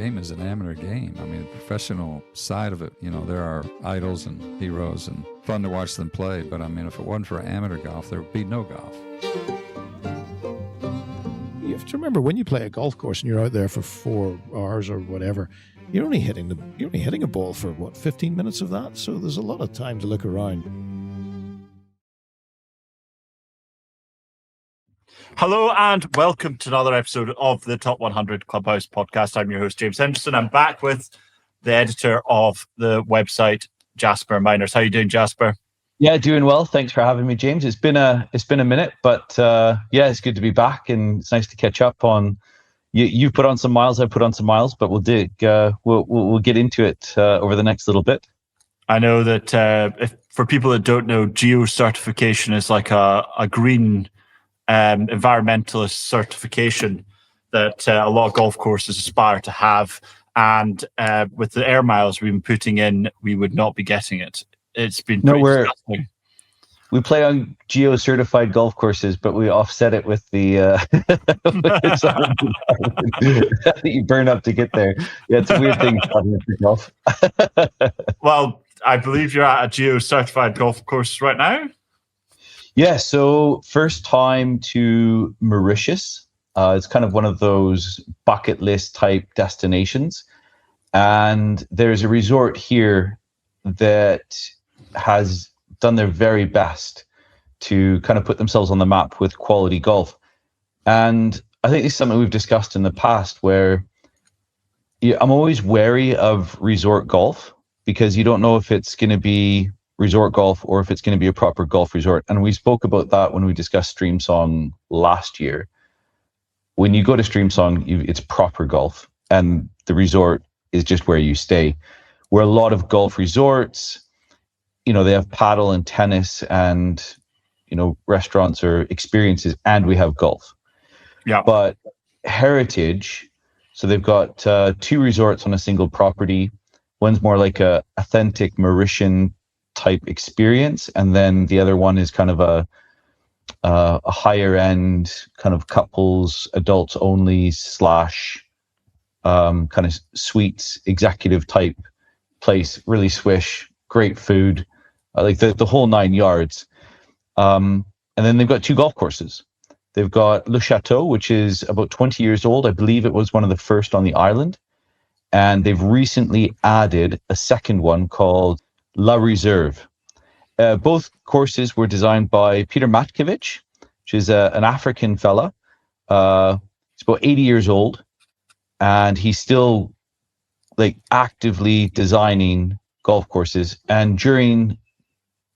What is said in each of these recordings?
game is an amateur game. I mean, the professional side of it, there are idols and heroes and fun to watch them play. But I mean, if it wasn't for amateur golf, there would be no golf. You have to remember, when you play a golf course and you're out there for 4 hours or whatever, you're only hitting a ball for 15 minutes of that. So there's a lot of time to look around. Hello and welcome to another episode of the Top 100 Clubhouse podcast. I'm your host, James Henderson. I'm back with the editor of the website, Jasper Miners. How are you doing, Jasper? Yeah, doing well. Thanks for having me, James. It's been a minute, but it's good to be back, and it's nice to catch up on. You put on some miles, I put on some miles, but we'll get into it over the next little bit. I know that for people that don't know, geo certification is like a green environmentalist certification that a lot of golf courses aspire to have, and with the air miles we've been putting in, we would not be getting it. It's been disgusting. We play on geo-certified golf courses, but we offset it with the that you burn up to get there. Yeah, it's a weird thing for golf. Well, I believe you're at a geo-certified golf course right now. Yeah, so first time to Mauritius. It's kind of one of those bucket list type destinations. And there's a resort here that has done their very best to kind of put themselves on the map with quality golf. And I think it's something we've discussed in the past, where I'm always wary of resort golf because you don't know if it's going to be resort golf or if it's going to be a proper golf resort. And we spoke about that when we discussed Streamsong last year. When you go to Streamsong, it's proper golf, and the resort is just where you stay. Where a lot of golf resorts, they have paddle and tennis and, restaurants or experiences, and we have golf. Yeah. But Heritage, so they've got 2 resorts on a single property. One's more like a authentic Mauritian type experience, and then the other one is kind of a higher end kind of couples, adults only / kind of suites, executive type place. Really swish, great food, like the whole 9 yards. And then they've got 2 golf courses. They've got Le Chateau, which is about 20 years old. I believe it was one of the first on the island. And they've recently added a second one called La Reserve. Both courses were designed by Peter Matkiewicz, which is an African fella. He's about 80 years old, and he's still actively designing golf courses. And during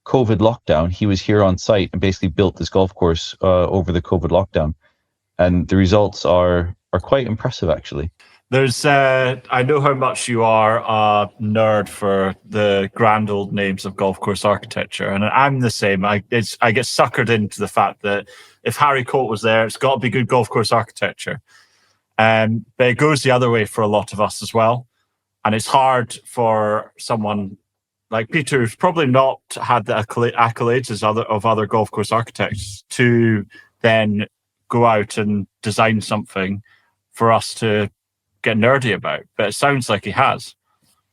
COVID lockdown, he was here on site and basically built this golf course over the COVID lockdown. And the results are quite impressive, actually. There's, I know how much you are a nerd for the grand old names of golf course architecture, and I'm the same. I get suckered into the fact that if Harry Colt was there, it's got to be good golf course architecture. But it goes the other way for a lot of us as well, and it's hard for someone like Peter, who's probably not had the accolades as other golf course architects, to then go out and design something for us to get nerdy about, but it sounds like he has.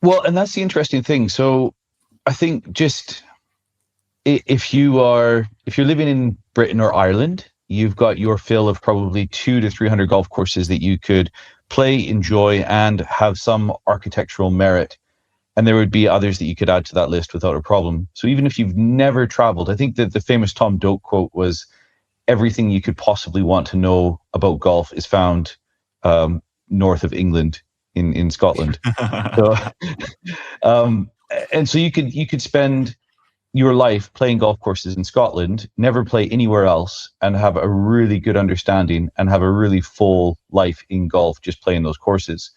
Well, and that's the interesting thing. So I think just if you're living in Britain or Ireland, you've got your fill of probably 200 to 300 golf courses that you could play, enjoy, and have some architectural merit. And there would be others that you could add to that list without a problem. So even if you've never traveled, I think that the famous Tom Doak quote was, everything you could possibly want to know about golf is found north of England in Scotland. So, and so you could spend your life playing golf courses in Scotland, never play anywhere else, and have a really good understanding and have a really full life in golf just playing those courses.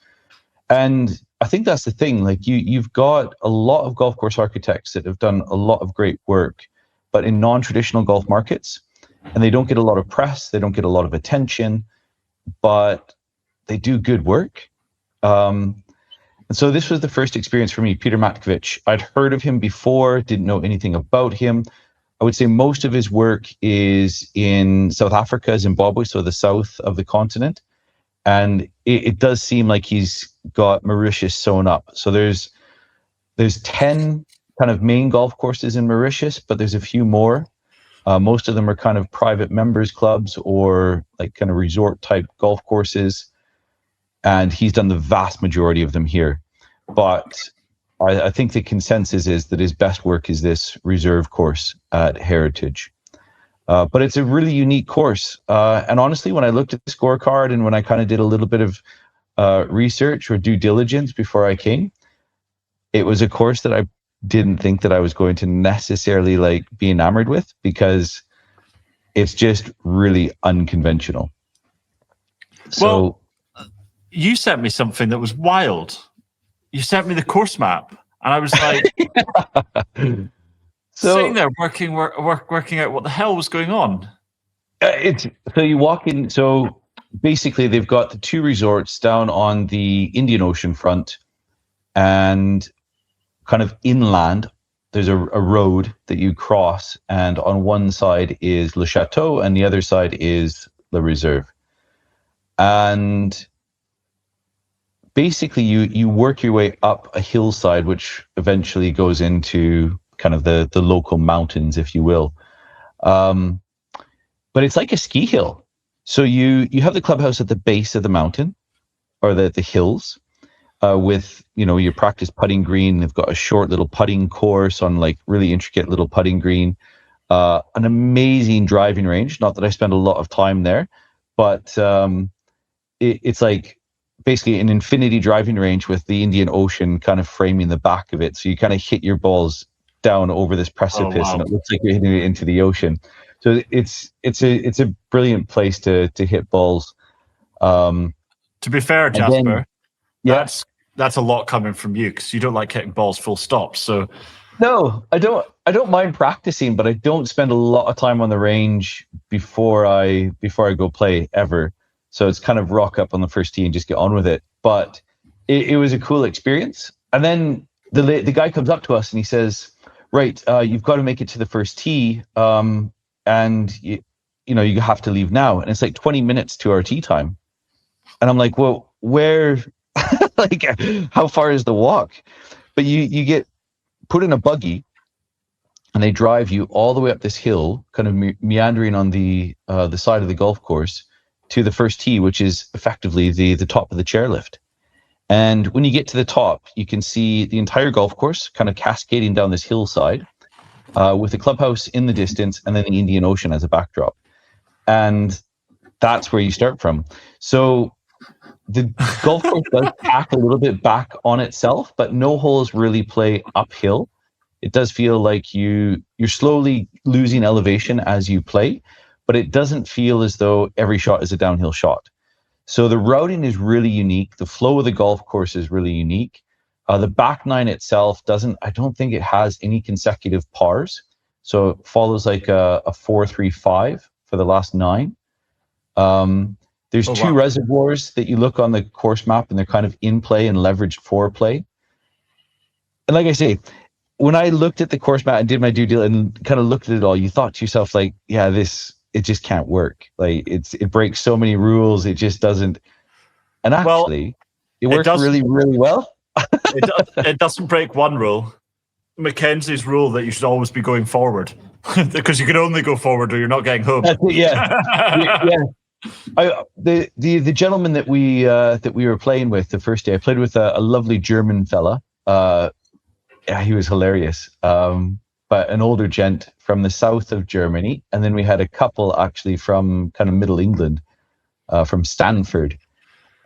And I think that's the thing. You've got a lot of golf course architects that have done a lot of great work, but in non-traditional golf markets, and they don't get a lot of press, they don't get a lot of attention, but they do good work. And so this was the first experience for me, Peter Matkiewicz. I'd heard of him before, didn't know anything about him. I would say most of his work is in South Africa, Zimbabwe, so the south of the continent. and it does seem like he's got Mauritius sewn up. So there's 10 kind of main golf courses in Mauritius, but there's a few more. Most of them are kind of private members clubs or like kind of resort type golf courses. And he's done the vast majority of them here. But I think the consensus is that his best work is this reserve course at Heritage. But it's a really unique course. And honestly, when I looked at the scorecard and when I kind of did a little bit of research or due diligence before I came, it was a course that I didn't think that I was going to necessarily like be enamored with, because it's just really unconventional. So, well, you sent me something that was wild. You sent me the course map, and I was like, sitting there working out what the hell was going on. So you walk in. So basically, they've got the 2 resorts down on the Indian Ocean front, and kind of inland, there's a road that you cross, and on one side is Le Chateau, and the other side is Le Reserve. And basically, you work your way up a hillside, which eventually goes into kind of the local mountains, if you will. But it's like a ski hill. So you have the clubhouse at the base of the mountain, or the hills, with your practice putting green. They've got a short little putting course on like really intricate little putting green, an amazing driving range. Not that I spend a lot of time there, but it's like basically an infinity driving range with the Indian Ocean kind of framing the back of it. So you kind of hit your balls down over this precipice, and it looks like you're hitting it into the ocean. So it's a brilliant place to hit balls. To be fair, Jasper, then, that's a lot coming from you, because you don't like hitting balls full stop. So no, I don't mind practicing, but I don't spend a lot of time on the range before I go play ever. So it's kind of rock up on the first tee and just get on with it. But it was a cool experience. And then the guy comes up to us and he says, right, you've got to make it to the first tee, and you have to leave now. And it's like 20 minutes to our tee time. And I'm like, well, where, like, how far is the walk? But you get put in a buggy, and they drive you all the way up this hill, kind of meandering on the side of the golf course, to the first tee, which is effectively the top of the chairlift. And when you get to the top, you can see the entire golf course kind of cascading down this hillside, with the clubhouse in the distance, and then the Indian Ocean as a backdrop. And that's where you start from. So the golf course does tack a little bit back on itself, but no holes really play uphill. It does feel like you're slowly losing elevation as you play, but it doesn't feel as though every shot is a downhill shot. So the routing is really unique. The flow of the golf course is really unique. The back nine itself I don't think it has any consecutive pars. So it follows like a 4-3-5 for the last 9. There's 2 reservoirs that you look on the course map, and they're kind of in play and leveraged for play. And like I say, when I looked at the course map and did my due diligence and kind of looked at it all, you thought to yourself, like, yeah, it just can't work. Like it breaks so many rules. It just doesn't. And actually, it works really, really well. It doesn't break one rule, Mackenzie's rule that you should always be going forward, because you can only go forward or you're not getting home. That's it, yeah. The gentleman that we were playing with the first day, I played with a lovely German fella. He was hilarious. But an older gent from the south of Germany, and then we had a couple actually from kind of Middle England, from Stanford.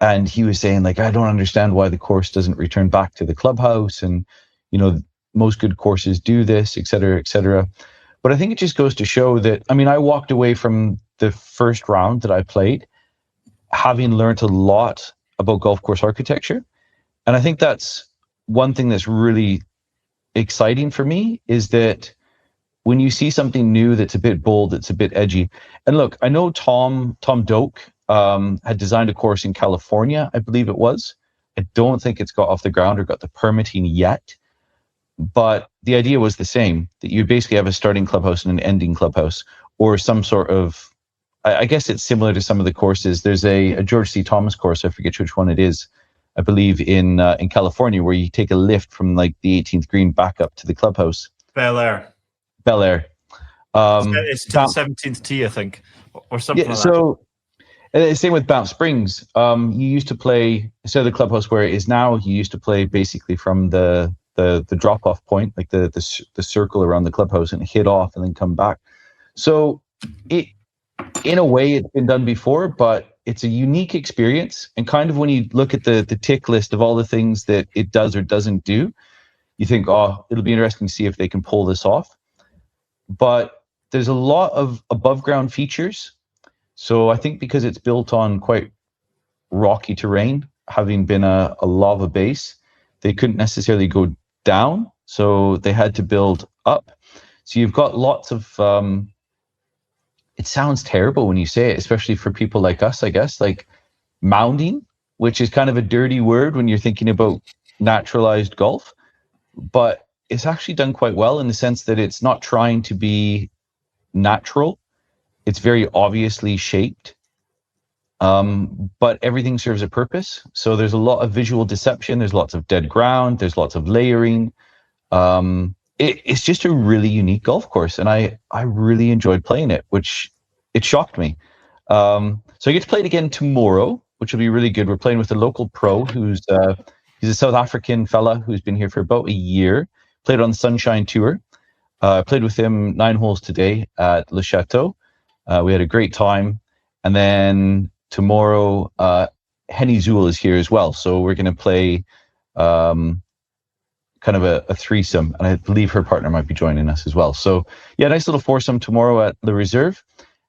And he was saying, like, I don't understand why the course doesn't return back to the clubhouse, and most good courses do this, et cetera, et cetera. But I think it just goes to show that, I walked away from the first round that I played having learned a lot about golf course architecture. And I think that's one thing that's really exciting for me, is that when you see something new that's a bit bold, that's a bit edgy. And look, I know Tom Doak had designed a course in California, I believe it was. I don't think it's got off the ground or got the permitting yet. But the idea was the same, that you basically have a starting clubhouse and an ending clubhouse, or some sort of, I guess it's similar to some of the courses. There's a George C. Thomas course, I forget which one it is, I believe in California, where you take a lift from like the 18th green back up to the clubhouse. Bel Air. It's to the 17th tee, I think, or something like that. So same with Banff Springs. You used to play, instead of the clubhouse where it is now, you used to play basically from the drop-off point, like the circle around the clubhouse, and hit off and then come back. So in a way, it's been done before, but it's a unique experience. And kind of when you look at the tick list of all the things that it does or doesn't do, you think, oh, it'll be interesting to see if they can pull this off. But there's a lot of above ground features. So I think because it's built on quite rocky terrain, having been a lava base, they couldn't necessarily go down. So they had to build up. So you've got lots of, it sounds terrible when you say it, especially for people like us, I guess, like mounding, which is kind of a dirty word when you're thinking about naturalized golf. But it's actually done quite well in the sense that it's not trying to be natural. It's very obviously shaped, but everything serves a purpose. So there's a lot of visual deception. There's lots of dead ground. There's lots of layering. It's just a really unique golf course, and I really enjoyed playing it, which it shocked me. So I get to play it again tomorrow, which will be really good. We're playing with a local pro who's he's a South African fella who's been here for about a year. Played on the Sunshine Tour. Played with him 9 holes today at Le Chateau. We had a great time. And then tomorrow, Henny Zool is here as well. So we're going to play kind of a threesome. And I believe her partner might be joining us as well. So yeah, nice little foursome tomorrow at Le Reserve.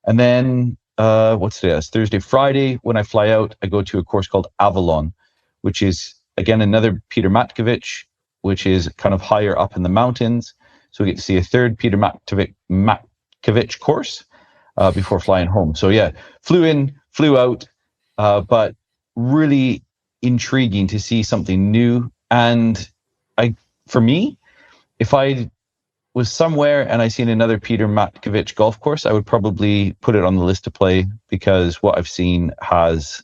And then what's today? It's Thursday. Friday, when I fly out, I go to a course called Avalon, which is, again, another Peter Matkovich, which is kind of higher up in the mountains. So we get to see a third Peter Matkovich course before flying home. So yeah, flew in, flew out, but really intriguing to see something new. And for me, if I was somewhere and I seen another Peter Matkovich golf course, I would probably put it on the list to play, because what I've seen has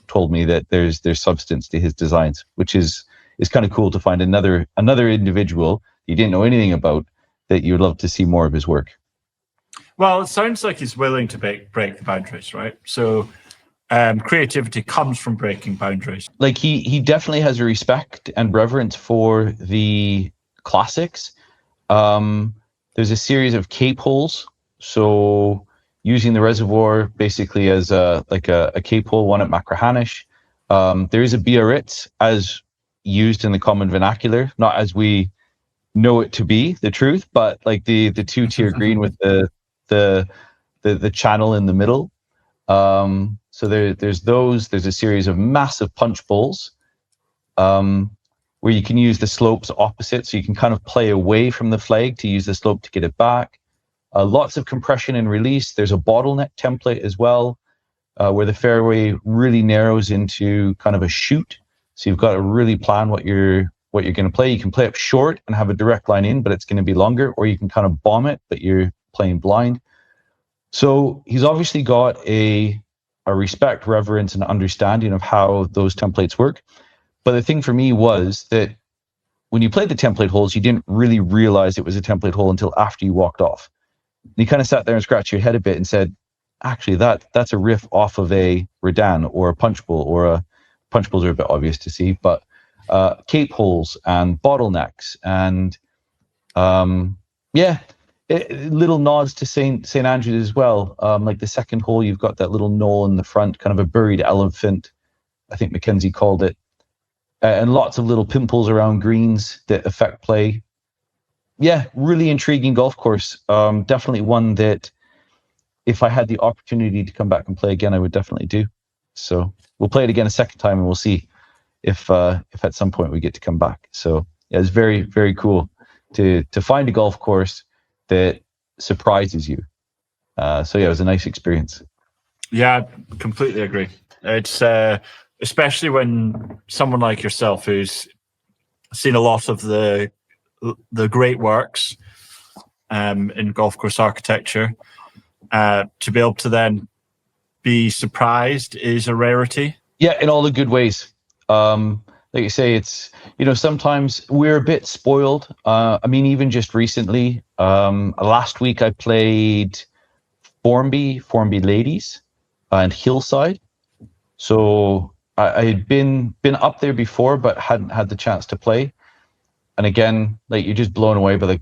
told me that there's substance to his designs, which is kind of cool to find another individual you didn't know anything about that you'd love to see more of his work. Well, it sounds like he's willing to break the boundaries, right? So creativity comes from breaking boundaries. Like he definitely has a respect and reverence for the classics. There's a series of cape holes. So using the reservoir basically as a cape hole, one at Machrihanish. There is a Biarritz as used in the common vernacular, not as we know it to be the truth, but like the 2-tier green with the channel in the middle. So there's those. There's a series of massive punch bowls where you can use the slopes opposite, so you can kind of play away from the flag to use the slope to get it back. Lots of compression and release. There's a bottleneck template as well, where the fairway really narrows into kind of a chute. So you've got to really plan what you're going to play. You can play up short and have a direct line in, but it's going to be longer, or you can kind of bomb it, but you're playing blind. So he's obviously got a respect, reverence, and understanding of how those templates work. But the thing for me was that when you played the template holes, you didn't really realize it was a template hole until after you walked off. You kind of sat there and scratched your head a bit and said, actually, that's a riff off of a Redan or a punch bowl, or a punch bowls are a bit obvious to see, but cape holes and bottlenecks and little nods to St. Andrews as well. Like the second hole, you've got that little knoll in the front, kind of a buried elephant, I think Mackenzie called it, and lots of little pimples around greens that affect play. Yeah, really intriguing golf course. Definitely one that if I had the opportunity to come back and play again, I would definitely do. So we'll play it again a second time, and we'll see if at some point we get to come back. So yeah, it's very, very cool to find a golf course that surprises you. So yeah, it was a nice experience. Yeah, I completely agree. It's especially when someone like yourself, who's seen a lot of the great works in golf course architecture, to be able to then be surprised is a rarity. Yeah, in all the good ways. Like you say, it's, sometimes we're a bit spoiled. I mean, even just recently, last week I played Formby Ladies and Hillside. So I had been up there before, but hadn't had the chance to play. And again, like, you're just blown away by the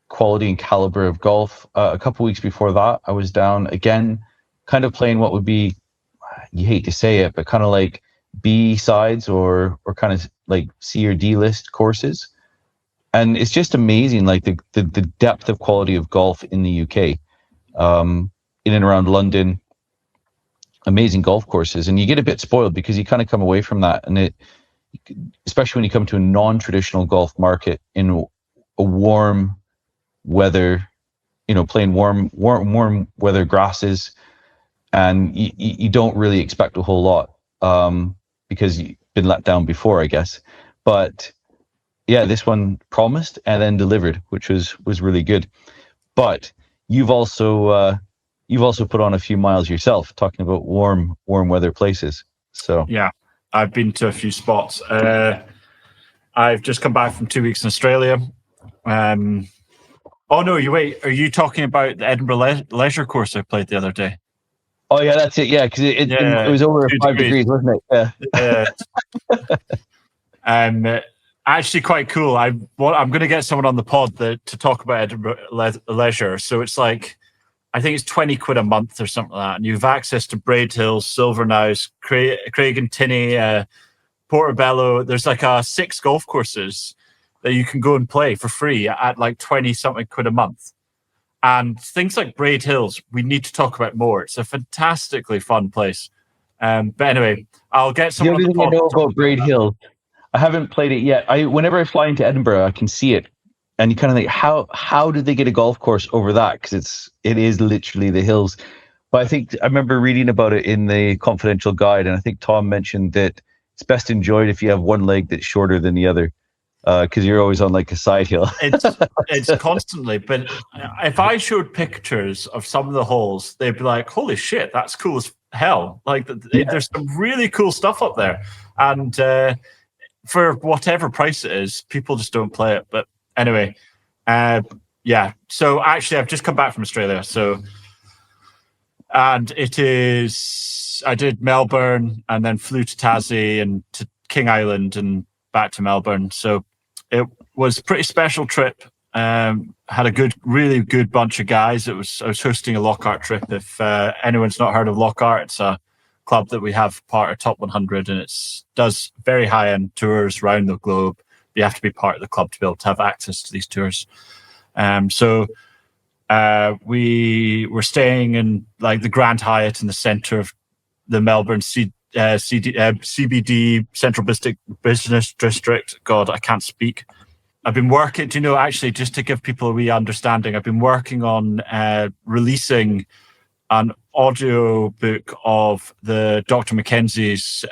quality and caliber of golf. A couple weeks before that, I was down again, kind of playing what would be, you hate to say it, but kind of like B sides or kind of like C or D list courses. And it's just amazing, like the depth of quality of golf in the UK, in and around London. Amazing golf courses, and you get a bit spoiled because you kind of come away from that, and it, especially when you come to a non-traditional golf market in a warm weather, playing warm weather grasses, and you don't really expect a whole lot, because you've been let down before, I guess. But yeah, this one promised and then delivered, which was really good. But you've also put on a few miles yourself, talking about warm weather places. So yeah, I've been to a few spots. I've just come back from 2 weeks in Australia. Oh no, are you talking about the Edinburgh leisure course I played the other day? Oh yeah, that's it. Yeah, because it was over 5 degrees, wasn't it? Yeah. Actually quite cool. I'm going to get someone on the pod to talk about Edinburgh leisure. So it's like, I think it's 20 quid a month or something like that. And you have access to Braid Hills, Silvernouse, Craig and Tinney, Portobello. There's like 6 golf courses that you can go and play for free at like 20 something quid a month. And things like Braid Hills, we need to talk about more. It's a fantastically fun place. But anyway, I'll get someone on the pod. I know about Braid Hill. I haven't played it yet. Whenever I fly into Edinburgh, I can see it. And you kind of think, how did they get a golf course over that? Because it is literally the hills. But I remember reading about it in the confidential guide, and I think Tom mentioned that it's best enjoyed if you have one leg that's shorter than the other, because you're always on like a side hill. It's constantly. But if I showed pictures of some of the holes, they'd be like, "Holy shit, that's cool as hell!" Like, there's some really cool stuff up there, and for whatever price it is, people just don't play it. But anyway, yeah. So actually, I've just come back from Australia. And I did Melbourne and then flew to Tassie and to King Island and back to Melbourne. So it was a pretty special trip. Had a really good bunch of guys. I was hosting a Lockhart trip. If anyone's not heard of Lockhart, it's a club that we have part of Top 100, and it does very high-end tours around the globe. You have to be part of the club to be able to have access to these tours. So we were staying in like the Grand Hyatt in the center of the Melbourne CBD, Central Business District. God, I can't speak. I've been working, actually, just to give people a wee understanding, I've been working on releasing an audio book of the Dr. Mackenzie's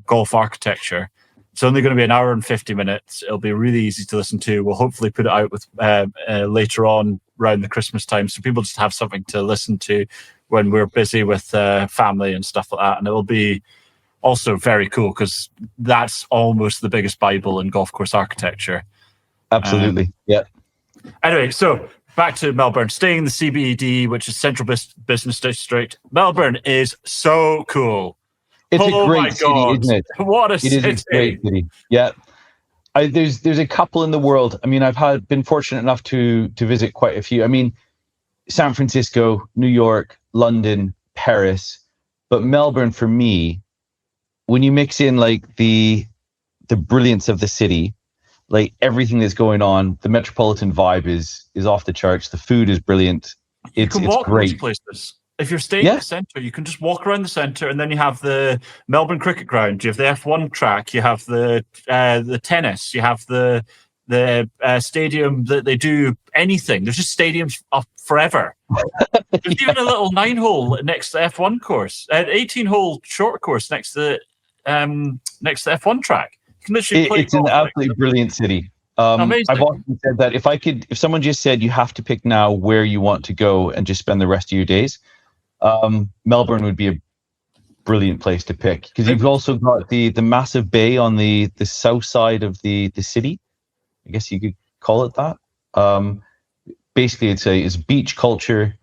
golf architecture. It's only going to be an hour and 50 minutes. It'll be really easy to listen to. We'll hopefully put it out with later on around the Christmas time, so people just have something to listen to when we're busy with family and stuff like that. And it will be also very cool because that's almost the biggest Bible in golf course architecture. Absolutely. Yeah. Anyway, so back to Melbourne, staying in the CBD, which is Central Business District. Melbourne is so cool. It's a great city, isn't it? What a city. It is a great city. Yeah. There's a couple in the world. I mean, I've been fortunate enough to visit quite a few. I mean, San Francisco, New York, London, Paris, but Melbourne for me, when you mix in like the brilliance of the city, like everything that's going on, the metropolitan vibe is off the charts. The food is brilliant. It's great. Those places. If you're staying in the centre, you can just walk around the centre, and then you have the Melbourne Cricket Ground, you have the F1 track, you have the tennis, you have the stadium that they do anything. There's just stadiums up forever. There's even a little 9-hole next to the F1 course, an 18-hole short course next to the F1 track. You can literally play it's an absolutely brilliant city. Amazing. I've often said that if someone just said you have to pick now where you want to go and just spend the rest of your days, Melbourne would be brilliant place to pick, because you've also got the massive bay on the south side of the city. I guess you could call it that. Basically, it's beach culture.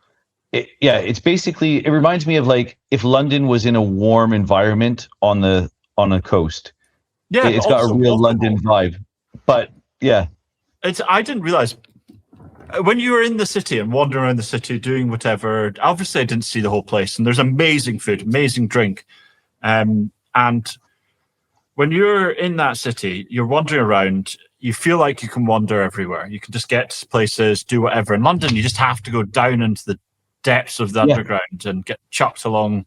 It's basically, it reminds me of like if London was in a warm environment on a coast. Yeah, it's got a real London vibe. But yeah, I didn't realize when you were in the city and wandering around the city doing whatever. Obviously, I didn't see the whole place, and there's amazing food, amazing drink, and when you're in that city, you're wandering around. You feel like you can wander everywhere. You can just get to places, do whatever. In London, you just have to go down into the depths of the underground and get chucked along.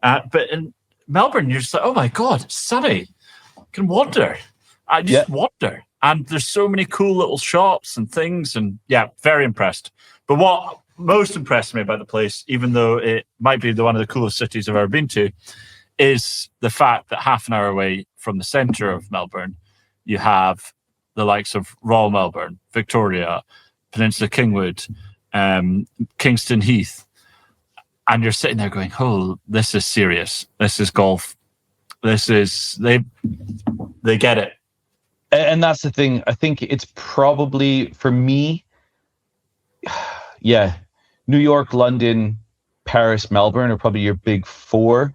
But in Melbourne, you're just like, oh my God, it's sunny. I can wander. I just wander. And there's so many cool little shops and things. And yeah, very impressed. But what most impressed me about the place, even though it might be one of the coolest cities I've ever been to, is the fact that half an hour away from the centre of Melbourne, you have the likes of Royal Melbourne, Victoria, Peninsula Kingwood, Kingston Heath. And you're sitting there going, oh, this is serious. This is golf. This is, they get it. And that's the thing. I think it's probably, for me, New York, London, Paris, Melbourne are probably your big four,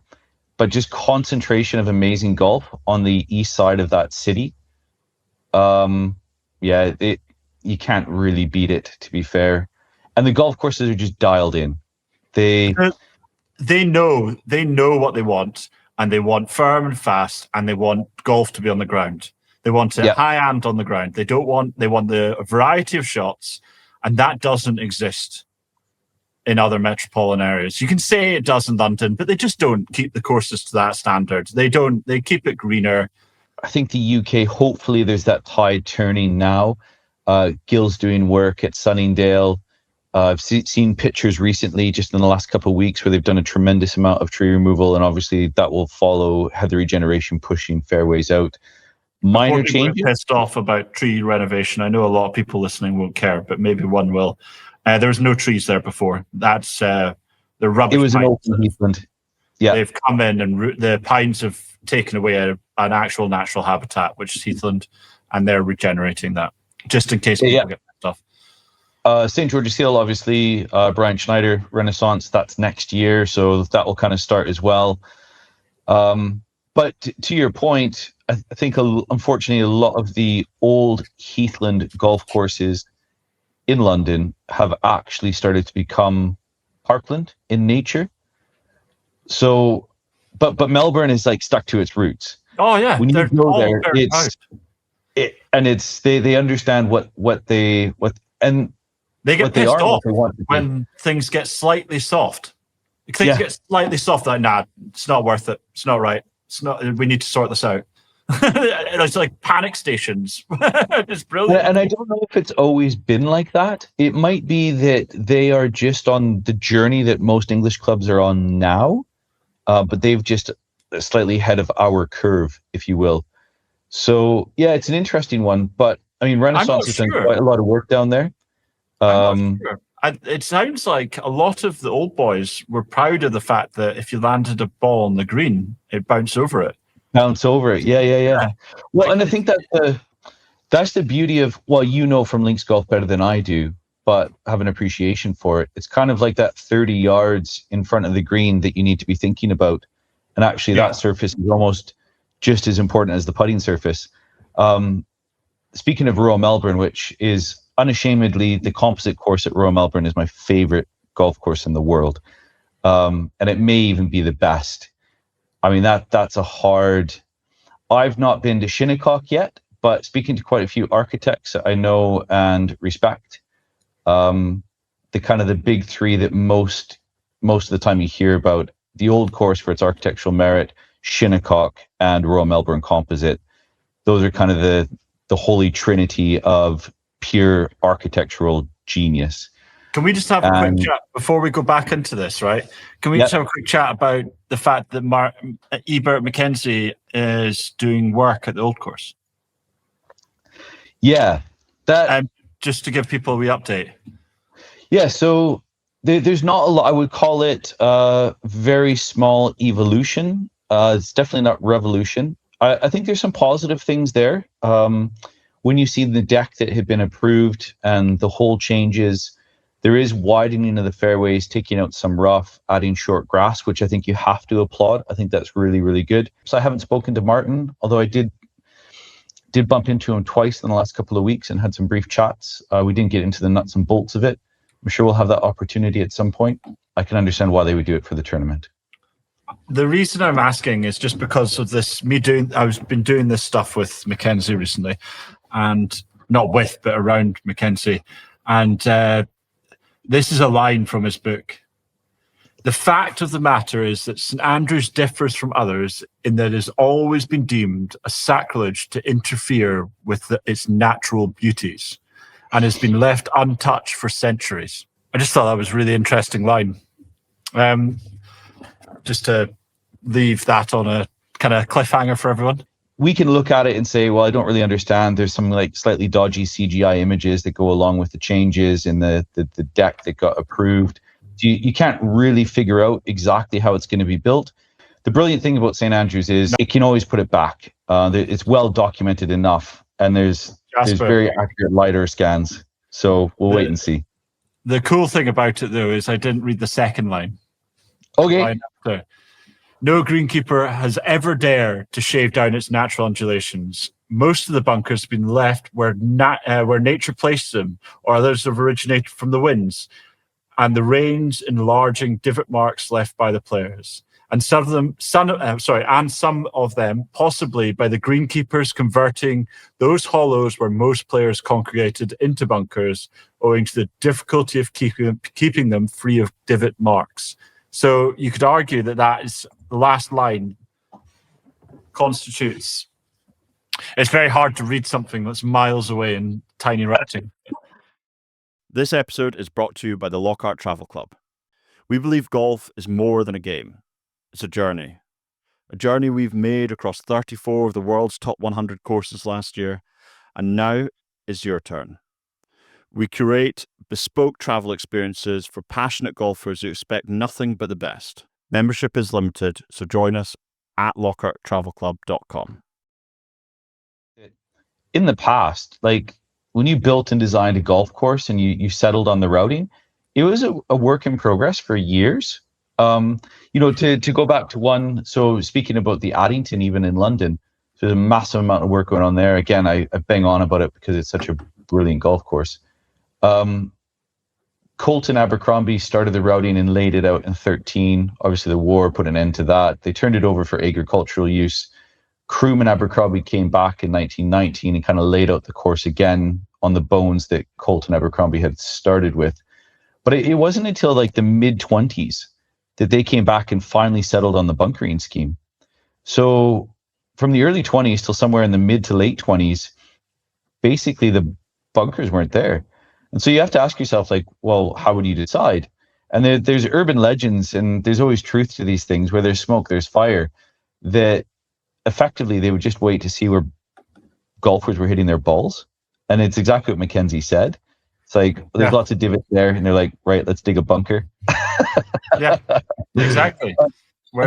but just concentration of amazing golf on the east side of that city. You can't really beat it, to be fair. And the golf courses are just dialed in. They know what they want, and they want firm and fast, and they want golf to be on the ground. They want it high and on the ground. They want the variety of shots, and that doesn't exist in other metropolitan areas. You can say it does in London, but they just don't keep the courses to that standard. They keep it greener. I think the UK, hopefully there's that tide turning now. Gil's doing work at Sunningdale. I've seen pictures recently, just in the last couple of weeks, where they've done a tremendous amount of tree removal, and obviously that will follow heather regeneration, pushing fairways out. Minor changes. Pissed off about tree renovation. I know a lot of people listening won't care, but maybe one will. There was no trees there before. That's the rubbish. It was an open heathland. Yeah, they've come in and the pines have taken away an actual natural habitat, which is heathland, and they're regenerating that just in case people get pissed off. St. George's Hill, obviously, Brian Schneider Renaissance, that's next year, so that will kind of start as well. But to your point, I think unfortunately a lot of the old heathland golf courses in London have actually started to become parkland in nature. So, but Melbourne is like stuck to its roots. Oh yeah, when you go there, they understand and they get pissed off when things get slightly soft. Things get slightly soft. Like, nah, it's not worth it. It's not right. It's not. We need to sort this out. It's like panic stations. It's brilliant. And I don't know if it's always been like that. It might be that they are just on the journey that most English clubs are on now, but they've just slightly ahead of our curve, if you will. So yeah, it's an interesting one. But I mean, Renaissance has done quite a lot of work down there. It sounds like a lot of the old boys were proud of the fact that if you landed a ball on the green, it bounced over it. Yeah. Well, and I think that's the beauty of, well, you know from links golf better than I do, but have an appreciation for it. It's kind of like that 30 yards in front of the green that you need to be thinking about. And actually that surface is almost just as important as the putting surface. Speaking of Royal Melbourne, which is unashamedly the composite course at Royal Melbourne is my favorite golf course in the world. And it may even be the best. I mean, that's a hard... I've not been to Shinnecock yet, but speaking to quite a few architects I know and respect, the kind of the big three that most of the time you hear about, the old course for its architectural merit, Shinnecock, and Royal Melbourne Composite, those are kind of the holy trinity of pure architectural genius. Can we just have a quick chat before we go back into this, right? Can we just have a quick chat about the fact that Ebert Mackenzie is doing work at the old course? Yeah. Just to give people a wee update. Yeah, so There's not a lot. I would call it very small evolution. It's definitely not revolution. I think there's some positive things there. When you see the deck that had been approved and the hole changes, there is widening of the fairways, taking out some rough, adding short grass, which I think you have to applaud. I think that's really, really good. So I haven't spoken to Martin, although I did bump into him twice in the last couple of weeks and had some brief chats. We didn't get into the nuts and bolts of it. I'm sure we'll have that opportunity at some point. I can understand why they would do it for the tournament. The reason I'm asking is just because of this. I've been doing this stuff with Mackenzie recently, and not with, but around Mackenzie. And this is a line from his book. The fact of the matter is that St Andrews differs from others in that it has always been deemed a sacrilege to interfere with its natural beauties, and has been left untouched for centuries. I just thought that was a really interesting line. Just to leave that on a kind of cliffhanger for everyone. We can look at it and say, well, I don't really understand. There's some like slightly dodgy CGI images that go along with the changes in the deck that got approved. You can't really figure out exactly how it's going to be built. The brilliant thing about St Andrews is it can always put it back. It's well documented enough, and there's very accurate LiDAR scans. So we'll wait and see. The cool thing about it, though, is I didn't read the second line. Okay. No greenkeeper has ever dared to shave down its natural undulations. Most of the bunkers have been left where nature placed them, or others have originated from the winds, and the rains enlarging divot marks left by the players. And some of them, possibly by the greenkeepers converting those hollows where most players congregated into bunkers, owing to the difficulty of keeping them free of divot marks. So you could argue that is the last line constitutes. It's very hard to read something that's miles away in tiny writing. This episode is brought to you by the Lockhart Travel Club. We believe golf is more than a game. It's a journey. A journey we've made across 34 of the world's top 100 courses last year, and now is your turn. We curate bespoke travel experiences for passionate golfers who expect nothing but the best. Membership is limited, so join us at lockharttravelclub.com. In the past, like when you built and designed a golf course and you settled on the routing, it was a work in progress for years. To go back to one, so speaking about the Addington, even in London, there's a massive amount of work going on there. Again, I bang on about it because it's such a brilliant golf course. Colton Abercrombie started the routing and laid it out in 2013. Obviously, the war put an end to that. They turned it over for agricultural use. Crewman Abercrombie came back in 1919 and kind of laid out the course again on the bones that Colton Abercrombie had started with. But it wasn't until like the mid-20s that they came back and finally settled on the bunkering scheme. So from the early 20s till somewhere in the mid to late 20s, basically the bunkers weren't there. And so you have to ask yourself, like, well, how would you decide? And there's urban legends, and there's always truth to these things. Where there's smoke, there's fire. That effectively they would just wait to see where golfers were hitting their balls. And it's exactly what Mackenzie said. It's like, there's lots of divots there, and they're like, right, let's dig a bunker. Yeah, exactly.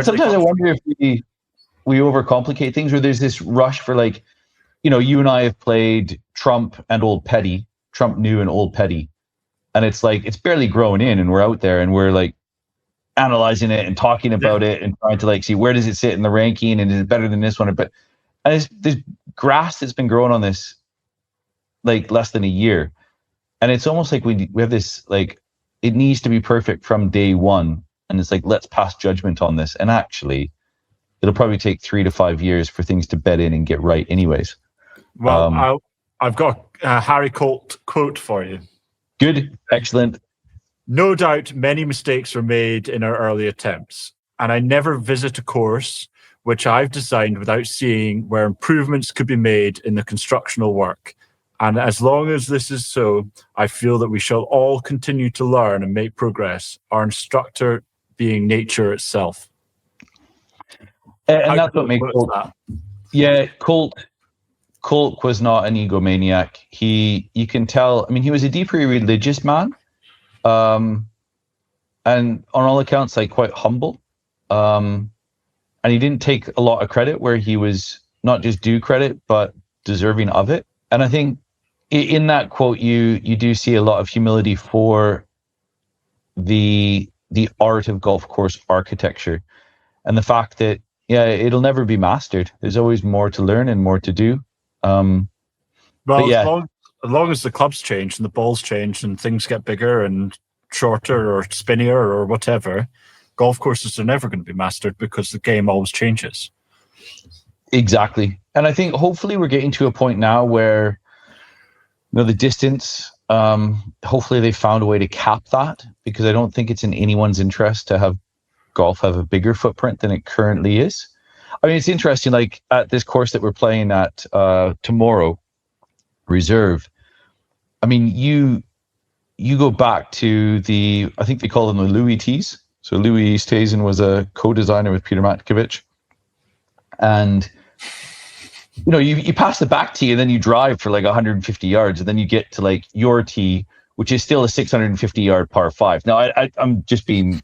Sometimes I wonder if we overcomplicate things, where there's this rush for, like, you and I have played Trump and Old Petty, Trump New and Old Petty. And it's like, it's barely grown in, and we're out there and we're like analyzing it and talking about it and trying to like see where does it sit in the ranking and is it better than this one. But there's grass that's been growing on this like less than a year. And it's almost like we have this, like, it needs to be perfect from day one. And it's like, let's pass judgment on this. And actually, it'll probably take 3 to 5 years for things to bed in and get right anyways. Well, I've got a Harry Colt quote for you. Good. Excellent. No doubt many mistakes were made in our early attempts, and I never visit a course which I've designed without seeing where improvements could be made in the constructional work. And as long as this is so, I feel that we shall all continue to learn and make progress, our instructor being nature itself. And that's what makes Colt. Yeah, Colt was not an egomaniac. You can tell, I mean, he was a deeply religious man. and on all accounts, like quite humble. And he didn't take a lot of credit where he was not just due credit, but deserving of it. And I think in that quote, you do see a lot of humility for the art of golf course architecture, and the fact that it'll never be mastered. There's always more to learn and more to do. Well, yeah, as long as the clubs change and the balls change and things get bigger and shorter or spinnier or whatever, golf courses are never going to be mastered because the game always changes. exactly. And I think hopefully we're getting to a point now where the distance, hopefully they found a way to cap that, because I don't think it's in anyone's interest to have golf have a bigger footprint than it currently is. I mean, it's interesting, like at this course that we're playing at tomorrow, Reserve. I mean, you go back to I think they call them the Louis tees. So Louis Oosthuizen was a co-designer with Peter Matkovich. And you pass the back tee and then you drive for like 150 yards, and then you get to like your tee, which is still a 650-yard par 5. Now, I'm just being,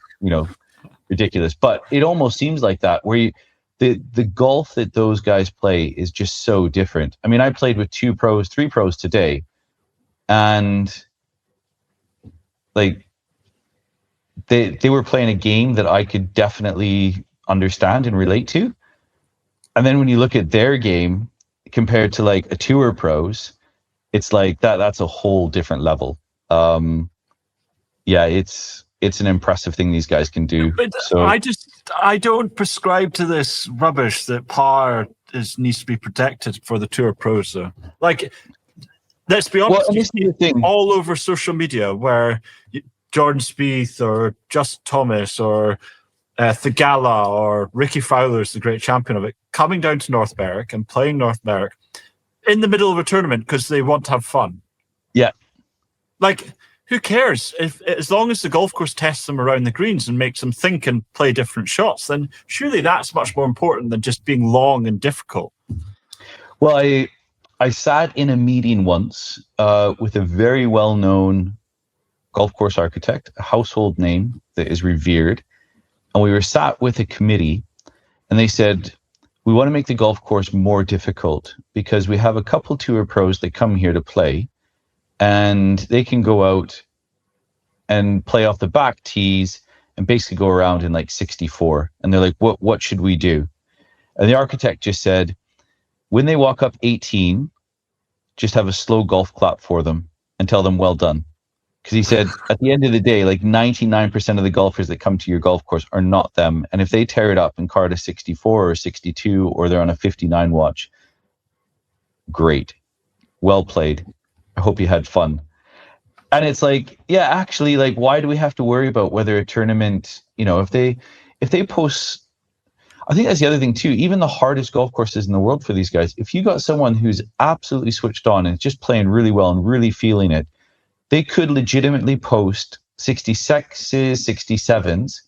ridiculous, but it almost seems like that, where the golf that those guys play is just so different. I mean, I played with 3 pros today, and like they were playing a game that I could definitely understand and relate to. And then when you look at their game compared to like a tour pros, it's like that's a whole different level. It's an impressive thing these guys can do. But so I don't prescribe to this rubbish that par needs to be protected for the tour pros, though. Like, let's be honest, you see it all over social media where Jordan Spieth or Just Thomas or Thigala or Ricky Fowler's the great champion of it, coming down to North Berwick and playing North Berwick in the middle of a tournament because they want to have fun. Yeah. Like, who cares? As long as the golf course tests them around the greens and makes them think and play different shots, then surely that's much more important than just being long and difficult. Well, I sat in a meeting once with a very well-known golf course architect, a household name that is revered. And we were sat with a committee, and they said, we want to make the golf course more difficult because we have a couple tour pros that come here to play, and they can go out and play off the back tees and basically go around in like 64. And they're like, what should we do? And the architect just said, when they walk up 18, just have a slow golf clap for them and tell them well done. Because he said, at the end of the day, like 99% of the golfers that come to your golf course are not them. And if they tear it up and card a 64 or 62, or they're on a 59 watch, great. Well played. I hope you had fun. And it's like, yeah, actually, like, why do we have to worry about whether a tournament, if they post, I think that's the other thing too, even the hardest golf courses in the world for these guys, if you got someone who's absolutely switched on and just playing really well and really feeling it, they could legitimately post 66s, 67s,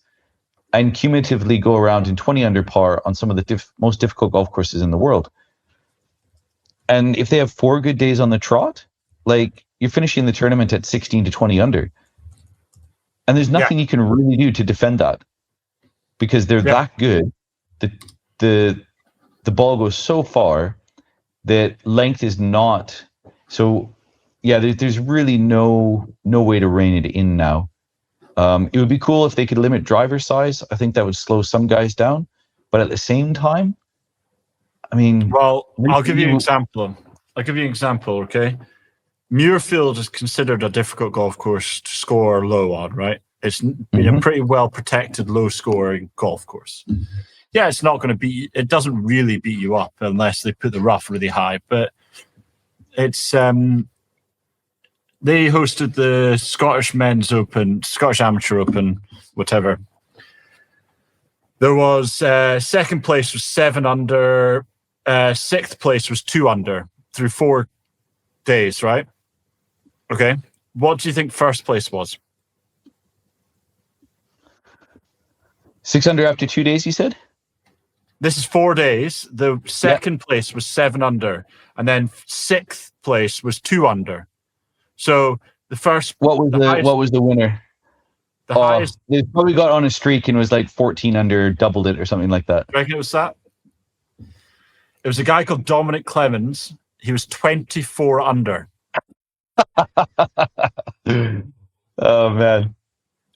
and cumulatively go around in 20 under par on some of the most difficult golf courses in the world. And if they have 4 good days on the trot, like, you're finishing the tournament at 16 to 20 under. And there's nothing you can really do to defend that, because they're that good. The ball goes so far that length is not. So, yeah, there's really no way to rein it in now. It would be cool if they could limit driver size. I think that would slow some guys down. But at the same time, I mean... Well, I'll give you an example. Okay? Muirfield is considered a difficult golf course to score low on, right? It's been a pretty well-protected, low-scoring golf course. Yeah, it's not going to it doesn't really beat you up unless they put the rough really high, but it's... They hosted the Scottish Men's Open, Scottish Amateur Open, whatever. There was second place was 7 under, sixth place was 2 under through 4 days, right? Okay. What do you think first place was? 6 under after 2 days, you said? This is 4 days. The second place was 7 under, and then 6th place was 2 under. So the first, what was the winner? The highest. They probably got on a streak and was like 14 under, doubled it or something like that. I reckon it was that. It was a guy called Dominic Clemens. He was 24 under. Oh man,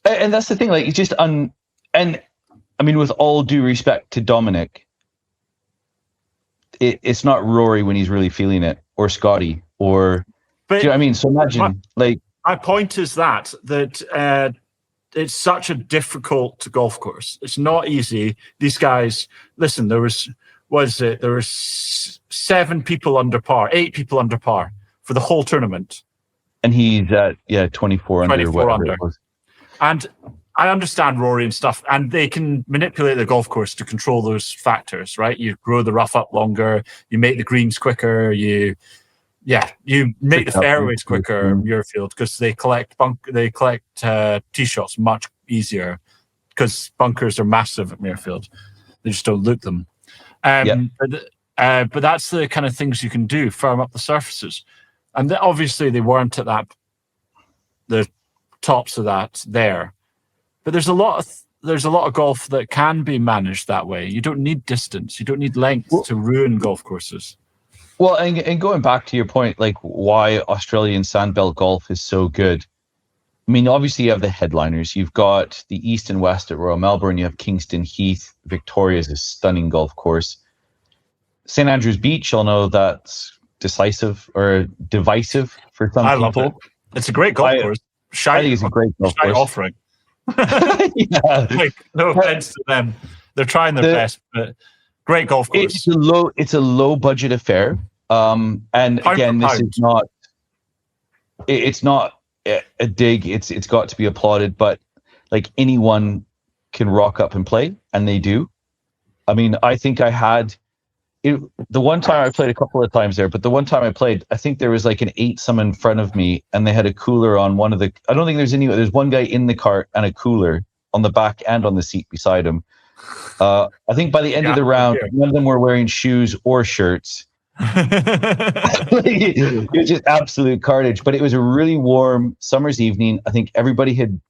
and that's the thing. Like, it's just and I mean, with all due respect to Dominic, it's not Rory when he's really feeling it, or Scotty, or. But do you know what I mean? So imagine, my point is that it's such a difficult golf course. It's not easy. These guys, listen, there was 7 people under par, 8 people under par for the whole tournament. And he's at 24 under. 24 under. And I understand Rory and stuff, and they can manipulate the golf course to control those factors, right? You grow the rough up longer, you make the greens quicker, you make the fairways quicker in Muirfield because they collect tee shots much easier because bunkers are massive at Muirfield. They just don't loop them. But that's the kind of things you can do, firm up the surfaces. And obviously they weren't at the tops of that there. But there's a lot of golf that can be managed that way. You don't need distance. You don't need length to ruin golf courses. Well, and going back to your point, like why Australian Sandbelt golf is so good. I mean, obviously you have the headliners. You've got the East and West at Royal Melbourne. You have Kingston Heath. Victoria is a stunning golf course. St. Andrews Beach, I'll know that's decisive or divisive for some I people. love it. It's a great golf course. I think it's a great golf course. Offering. Yeah. Like, no offense to them. They're trying their best, but great golf course. It's a low budget affair. And pound again, for this pound. is not. It's not a dig. It's got to be applauded. But like anyone can rock up and play, and they do. I mean, I think I had the one time I played a couple of times there, but the one time I played, I think there was like an 8-some in front of me, and they had a cooler on one of the. I don't think there's one guy in the cart and a cooler on the back and on the seat beside him. I think by the end of the round, none of them were wearing shoes or shirts. It was just absolute carnage. But it was a really warm summer's evening. I think everybody had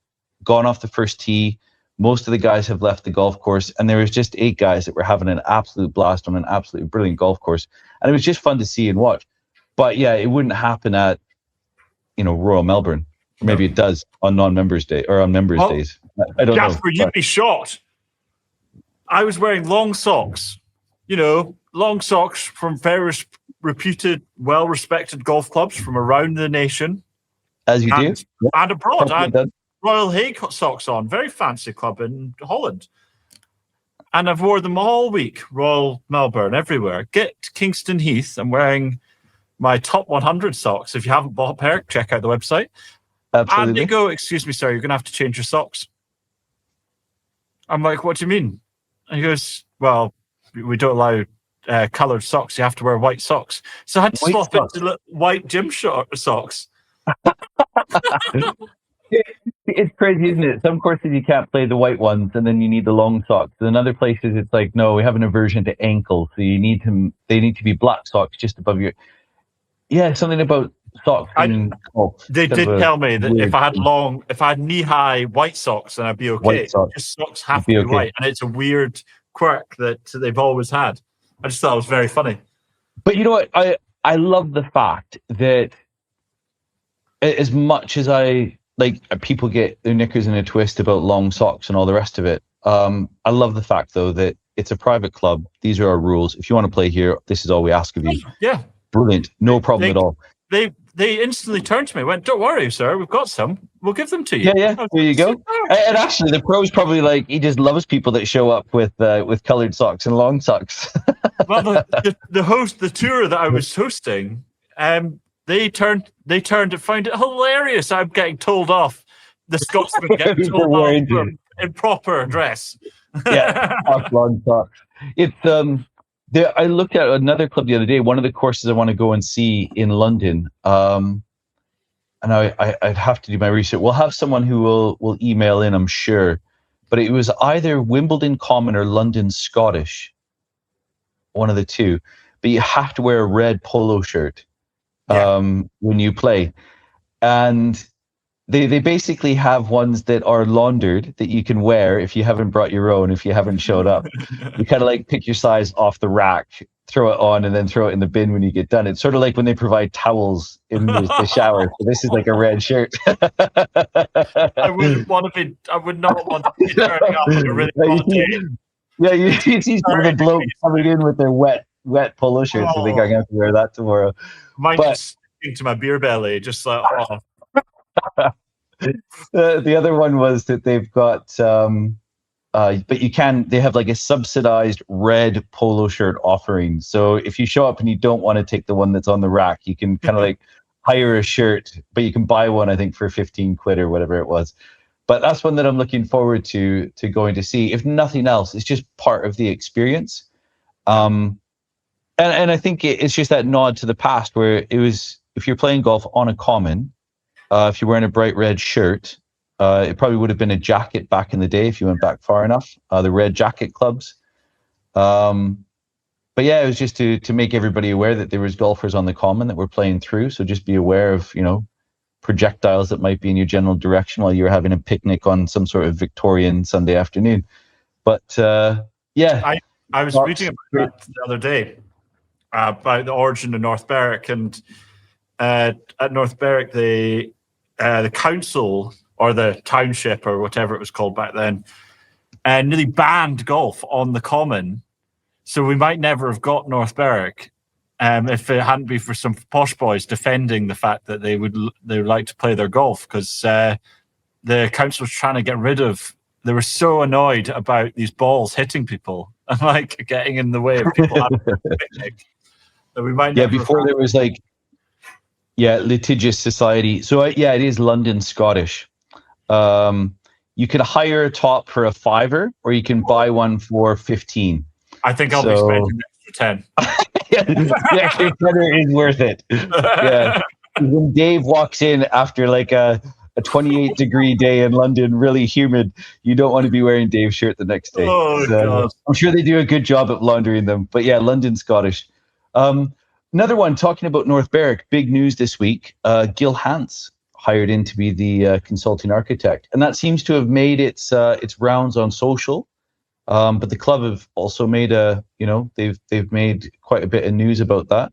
gone off the first tee. Most of the guys have left the golf course, and there was just 8 guys that were having an absolute blast on an absolutely brilliant golf course. And it was just fun to see and watch. But yeah, it wouldn't happen at, Royal Melbourne. Maybe it does on non-members day or on members days. I don't know. Jasper, you'd be shocked. I was wearing long socks, long socks from various reputed, well-respected golf clubs from around the nation. As you do. And abroad. I had Royal Hague socks on, very fancy club in Holland. And I've worn them all week, Royal Melbourne, everywhere. Get to Kingston Heath. I'm wearing my top 100 socks. If you haven't bought a pair, check out the website. Absolutely. And they go, excuse me, sir, you're going to have to change your socks. I'm like, what do you mean? And he goes, well, we don't allow coloured socks. You have to wear white socks. So I had to swap into white gym socks. It's crazy, isn't it? Some courses you can't play the white ones, and then you need the long socks. And in other places, it's like, no, we have an aversion to ankle, so they need to be black socks just above your. Yeah, something about socks. They did tell me that if I had knee-high white socks, then I'd be okay. Just socks have to be white, and it's a weird quirk that they've always had. I just thought it was very funny. But you know what? I love the fact that as much as I like, people get their knickers in a twist about long socks and all the rest of it. I love the fact, though, that it's a private club. These are our rules. If you want to play here, this is all we ask of you. Yeah. Brilliant. No problem at all. They instantly turned to me and went, don't worry, sir, we've got some. We'll give them to you. Yeah, there you go. And actually, the pro's probably like, he just loves people that show up with coloured socks and long socks. Well, the tour that I was hosting, they turned and found it hilarious. I'm getting told off. The Scotsman getting told off in proper dress. Yeah, long socks. It's I looked at another club the other day. One of the courses I want to go and see in London. And I'd have to do my research. We'll have someone who will email in, I'm sure. But it was either Wimbledon Common or London Scottish. One of the two. But you have to wear a red polo shirt when you play. And They basically have ones that are laundered that you can wear if you haven't brought your own, if you haven't showed up. You kind of like pick your size off the rack, throw it on, and then throw it in the bin when you get done. It's sort of like when they provide towels in the shower. So this is like a red shirt. I would not want to be turning up on a really hot day. Yeah, you see some of the blokes coming in with their wet polo shirts. So they think I'm going to have to wear that tomorrow. Mine just sticking to my beer belly, just like, oh. The other one was that they've got, but they have like a subsidized red polo shirt offering. So if you show up and you don't want to take the one that's on the rack, you can kind of like hire a shirt, but you can buy one, I think, for 15 quid or whatever it was. But that's one that I'm looking forward to going to see. If nothing else, it's just part of the experience. And I think it's just that nod to the past where it was, if you're playing golf on a common, if you're wearing a bright red shirt, it probably would have been a jacket back in the day if you went back far enough, the red jacket clubs. But yeah, it was just to make everybody aware that there was golfers on the common that were playing through. So just be aware of, projectiles that might be in your general direction while you're having a picnic on some sort of Victorian Sunday afternoon. But yeah. I was reading about that the other day, about the origin of North Berwick. And at North Berwick, the council or the township or whatever it was called back then nearly banned golf on the common. So we might never have got North Berwick if it hadn't been for some posh boys defending the fact that they would like to play their golf, because the council was trying to get rid of. They were so annoyed about these balls hitting people and like getting in the way of people having a picnic that we might. Yeah, before there was like. Yeah, litigious society. So it is London Scottish. You can hire a top for a $5, or you can buy one for 15. I think I'll be spending an extra 10. The extra 10 is worth it. Yeah. When Dave walks in after like a 28-degree day in London, really humid, you don't want to be wearing Dave's shirt the next day. Oh, God. I'm sure they do a good job at laundering them. But yeah, London Scottish. Another one, talking about North Berwick, big news this week. Gil Hans hired in to be the consulting architect, and that seems to have made its rounds on social. But the club have also made they've made quite a bit of news about that.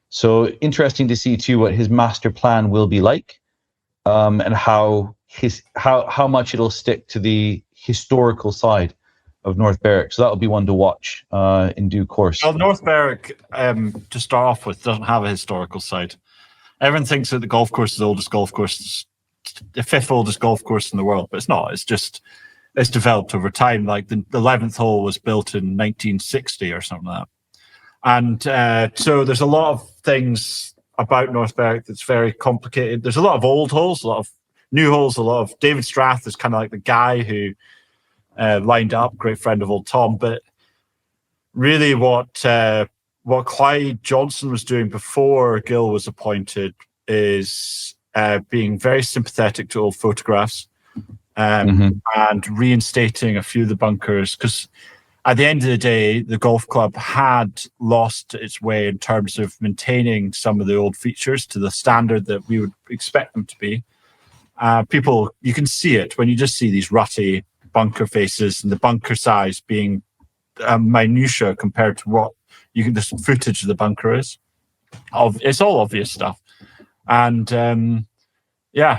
So interesting to see too what his master plan will be like, and how much it'll stick to the historical side of North Berwick. So that'll be one to watch in due course. Well, North Berwick, to start off with, doesn't have a historical side. Everyone thinks that the golf course is the oldest golf course, the fifth oldest golf course in the world, but it's not. It's developed over time. Like the 11th hole was built in 1960 or something like that. And so there's a lot of things about North Berwick that's very complicated. There's a lot of old holes, a lot of new holes, a lot of David Strath is kind of like the guy who lined up, great friend of old Tom. But really what Clyde Johnson was doing before Gil was appointed is being very sympathetic to old photographs and reinstating a few of the bunkers, because at the end of the day, the golf club had lost its way in terms of maintaining some of the old features to the standard that we would expect them to be. People, you can see it when you just see these rutty bunker faces and the bunker size being minutia compared to what the footage of the bunker is. It's all obvious stuff. And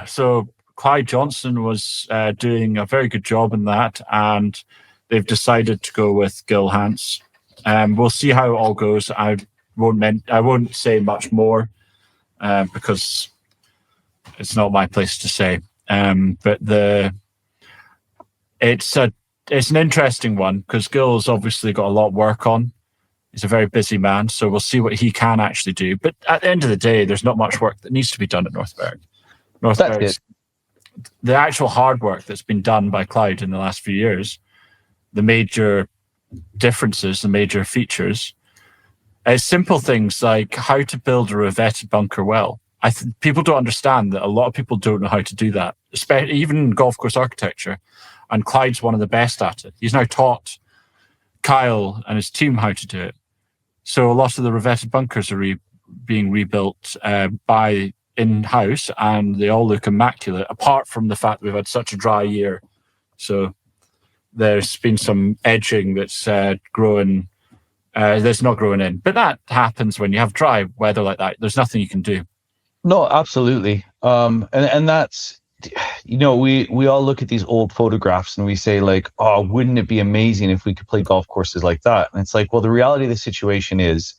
so Clyde Johnson was doing a very good job in that, and they've decided to go with Gil Hans. We'll see how it all goes. I won't say much more because it's not my place to say. But it's an interesting one because Gil's obviously got a lot of work on. He's a very busy man, so we'll see what he can actually do. But at the end of the day, there's not much work that needs to be done at North Berwick. The actual hard work that's been done by Clyde in the last few years, the major differences, the major features, simple things like how to build a revetted bunker well. People don't understand that a lot of people don't know how to do that, especially even golf course architecture. And Clyde's one of the best at it. He's now taught Kyle and his team how to do it. So a lot of the revetted bunkers are being rebuilt by in-house, and they all look immaculate, apart from the fact that we've had such a dry year. So there's been some edging that's growing, that's not growing in. But that happens when you have dry weather like that. There's nothing you can do. No, absolutely. And that's, we all look at these old photographs and we say like, oh, wouldn't it be amazing if we could play golf courses like that? And it's like, well, the reality of the situation is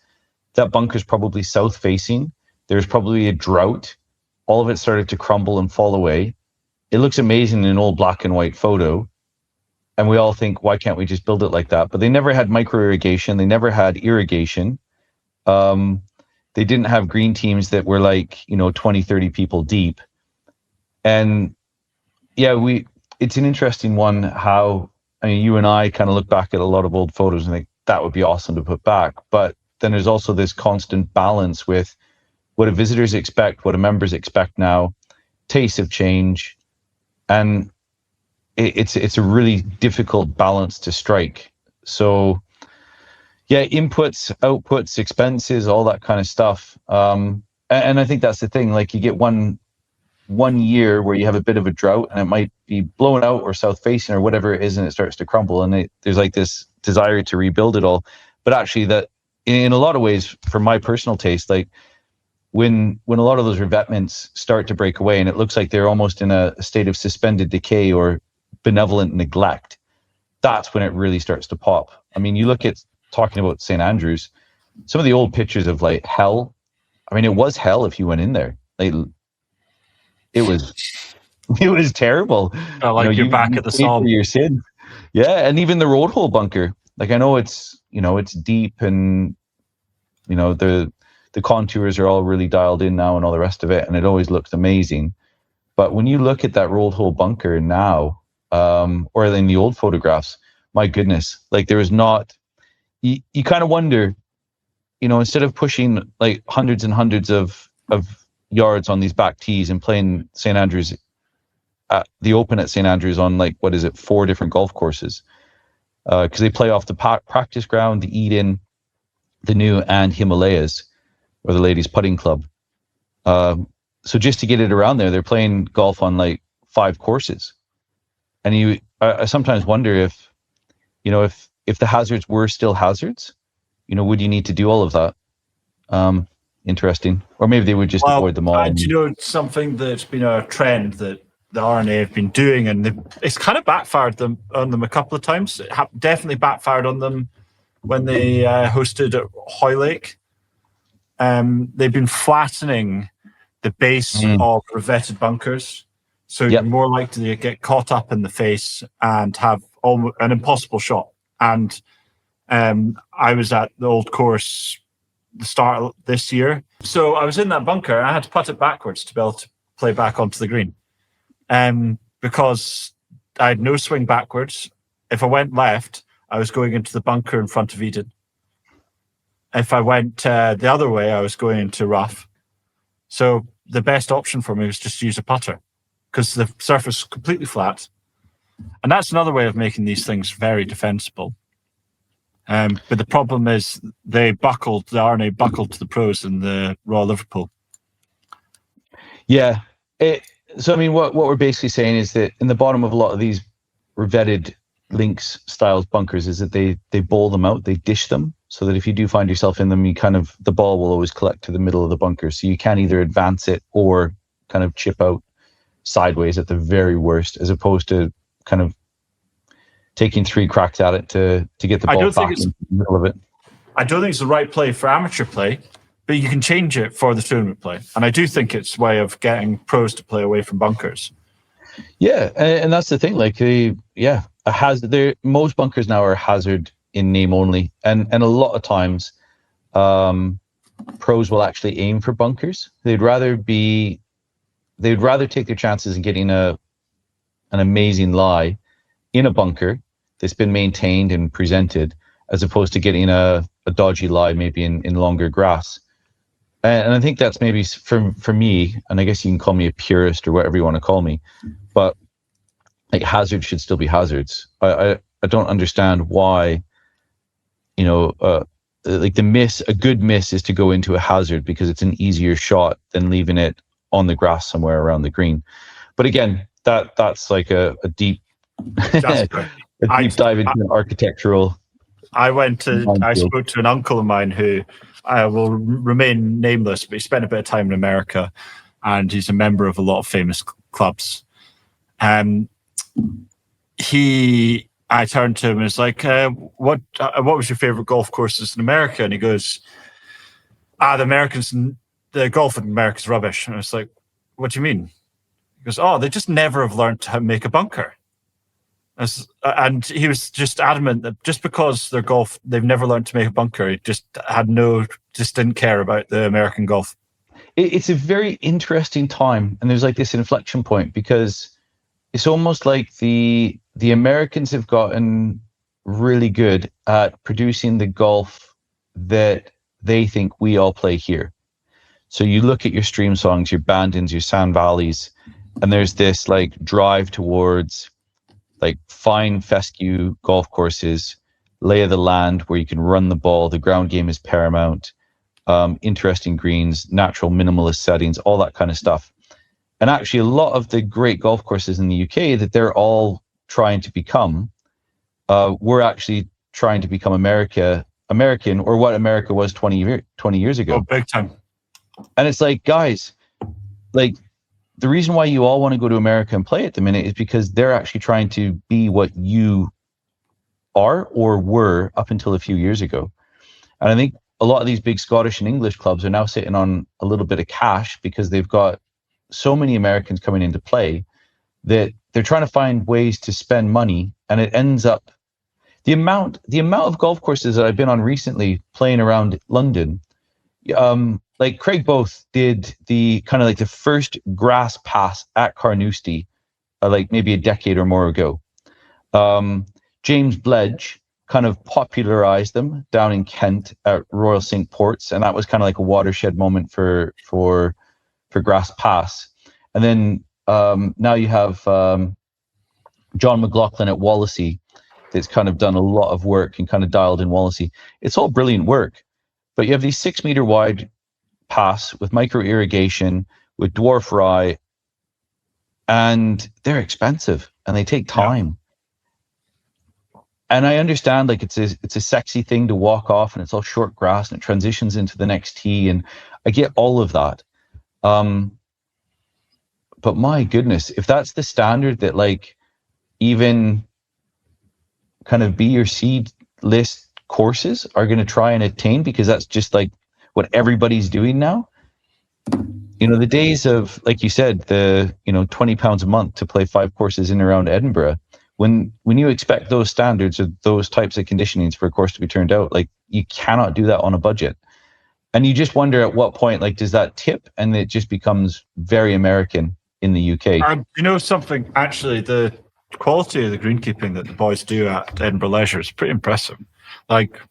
that bunker's probably south facing. There's probably a drought. All of it started to crumble and fall away. It looks amazing in an old black and white photo. And we all think, why can't we just build it like that? But they never had micro irrigation. They never had irrigation. They didn't have green teams that were like, 20, 30 people deep. And yeah, it's an interesting one how, you and I kind of look back at a lot of old photos and think that would be awesome to put back. But then there's also this constant balance with what do visitors expect, what do members expect now, tastes have changed. And it's a really difficult balance to strike. So yeah, inputs, outputs, expenses, all that kind of stuff. And I think that's the thing, like you get one year where you have a bit of a drought and it might be blown out or south facing or whatever it is, and it starts to crumble, and there's like this desire to rebuild it all. But actually that in a lot of ways, for my personal taste, like when a lot of those revetments start to break away and it looks like they're almost in a state of suspended decay or benevolent neglect, that's when it really starts to pop. You look at talking about St. Andrews, some of the old pictures of like hell. It was hell if you went in there. Like it was terrible. You're back at the Psalm. Your sin. Yeah, and even the road hole bunker. Like I know it's deep and the contours are all really dialed in now and all the rest of it, and it always looks amazing. But when you look at that road hole bunker now, or in the old photographs, my goodness, like there was not. You kind of wonder, instead of pushing like hundreds and hundreds of yards on these back tees and playing St. Andrews, the Open at St. Andrews on like, 4 different golf courses, because they play off the practice ground, the Eden, the New, and Himalayas, or the Ladies Putting Club. So just to get it around there, they're playing golf on like 5 courses. And I sometimes wonder if the hazards were still hazards, would you need to do all of that? Interesting. Or maybe they would just avoid them all. Something that's been a trend that the RNA have been doing, and it's kind of backfired on them a couple of times. It definitely backfired on them when they hosted at Hoylake. They've been flattening the base of revetted bunkers. So you're more likely to get caught up in the face and have almost an impossible shot. And I was at the old course the start of this year. So I was in that bunker. I had to putt it backwards to be able to play back onto the green. Because I had no swing backwards. If I went left, I was going into the bunker in front of Eden. If I went the other way, I was going into rough. So the best option for me was just to use a putter because the surface is completely flat. And that's another way of making these things very defensible. But the problem is the RNA buckled to the pros in the Royal Liverpool. Yeah. What we're basically saying is that in the bottom of a lot of these revetted links styles bunkers is that they bowl them out, they dish them, so that if you do find yourself in them, the ball will always collect to the middle of the bunker. So you can either advance it or kind of chip out sideways at the very worst, as opposed to kind of taking 3 cracks at it to get the ball back in the middle of it. I don't think it's the right play for amateur play, but you can change it for the tournament play. And I do think it's a way of getting pros to play away from bunkers. Yeah, and that's the thing. Like, a hazard. Most bunkers now are hazard in name only, and a lot of times, pros will actually aim for bunkers. They'd rather take their chances in getting an amazing lie in a bunker that's been maintained and presented, as opposed to getting a dodgy lie maybe in longer grass. And I think that's maybe for me, and I guess you can call me a purist or whatever you want to call me, but like hazards should still be hazards. I don't understand why, like a good miss is to go into a hazard because it's an easier shot than leaving it on the grass somewhere around the green. But again, that's like a deep Jasper, a deep dive into architectural. I spoke to an uncle of mine who I will remain nameless, but he spent a bit of time in America, and he's a member of a lot of famous clubs. I turned to him and was like, what was your favorite golf courses in America? And he goes, the golf in America is rubbish. And I was like, what do you mean? He goes, they just never have learned how to make a bunker. And he was just adamant that just because their golf, they've never learned to make a bunker. He just didn't care about the American golf. It's a very interesting time, and there's like this inflection point, because it's almost like the Americans have gotten really good at producing the golf that they think we all play here. So you look at your stream songs, your Bandons, your Sand Valleys, and there's this like drive towards like fine fescue golf courses, lay of the land where you can run the ball, the ground game is paramount, interesting greens, natural minimalist settings, all that kind of stuff. And actually a lot of the great golf courses in the UK that they're all trying to become, we're actually trying to become American, or what America was 20 years ago. Oh, big time. And it's like, guys, like the reason why you all want to go to America and play at the minute is because they're actually trying to be what you are or were up until a few years ago. And I think a lot of these big Scottish and English clubs are now sitting on a little bit of cash because they've got so many Americans coming into play that they're trying to find ways to spend money, and it ends up the amount of golf courses that I've been on recently playing around London. Like Craig Both did the kind of like the first grass pass at Carnoustie, like maybe a decade or more ago. James Bledge kind of popularized them down in Kent at Royal St. Ports, and that was kind of like a watershed moment for grass pass. And then now you have John McLaughlin at Wallasey that's kind of done a lot of work and kind of dialed in Wallasey. It's all brilliant work, but you have these 6 meter wide pass with micro irrigation, with dwarf rye, and they're expensive and they take time. Yeah. And I understand like it's a sexy thing to walk off, and it's all short grass and it transitions into the next tee, and I get all of that. But my goodness, if that's the standard that like even kind of B or C list courses are going to try and attain, because that's just like what everybody's doing now. You know, the days of, like you said, the, you know, £20 a month to play 5 courses in and around Edinburgh, when you expect those standards or those types of conditionings for a course to be turned out, like you cannot do that on a budget. And you just wonder at what point, like, does that tip and it just becomes very American in the UK? You know something, actually, the quality of the greenkeeping that the boys do at Edinburgh Leisure is pretty impressive. Like,